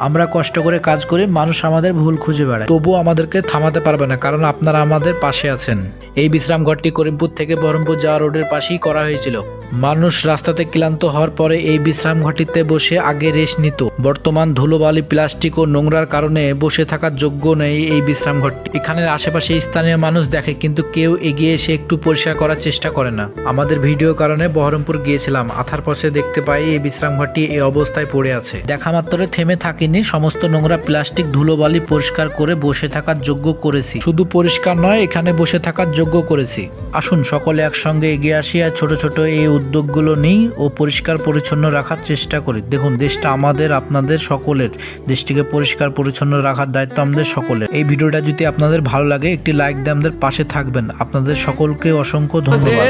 আমরা কষ্ট করে কাজ করি, মানুষ আমাদের ভুল খুঁজে বেড়ায়, তবুও আমাদেরকে থামাতে পারবে না, কারণ আপনারা আমাদের পাশে আছেন। এই বিশ্রাম ঘরটি করিমপুর থেকে বহরমপুর যাওয়া রোডের পাশেই করা হয়েছিল। মানুষ রাস্তাতে ক্লান্ত হওয়ার পরে এই বিশ্রাম ঘরটিতে বসে আগে রেস্ট নিত। বর্তমান ধুলোবালি, প্লাস্টিক ও নোংরার কারণে বসে থাকার যোগ্য নেই এই বিশ্রাম ঘরটি। এখানের আশেপাশে স্থানীয় মানুষ দেখে, কিন্তু কেউ এগিয়ে এসে একটু পরিষ্কার করার চেষ্টা করে না। আমাদের ভিডিও কারণে বহরমপুর গিয়েছিলাম, আথার পথে দেখতে পাই এই বিশ্রাম ঘরটি এই অবস্থায় পড়ে আছে। দেখা মাত্র থেমে থাকিনি, সমস্ত নোংরা, প্লাস্টিক, ধুলোবালি পরিষ্কার করে বসে থাকার যোগ্য করেছি। শুধু পরিষ্কার নয়, এখানে বসে থাকার যোগ্য করেছি। আসুন সকলে একসঙ্গে এগিয়ে আসি আর ছোট ছোট এই উদ্যোগগুলো নিই ও পরিষ্কার পরিচ্ছন্ন রাখার চেষ্টা করি। দেখুন, দেশটা আমাদের, আপনাদের সকলের। দেশটিকে পরিষ্কার পরিচ্ছন্ন রাখার দায়িত্ব আমাদের সকলের। এই ভিডিওটা যদি আপনাদের ভালো লাগে, একটি লাইক দিয়ে আমাদের পাশে থাকবেন। আপনাদের সকলকে অসংখ্য ধন্যবাদ।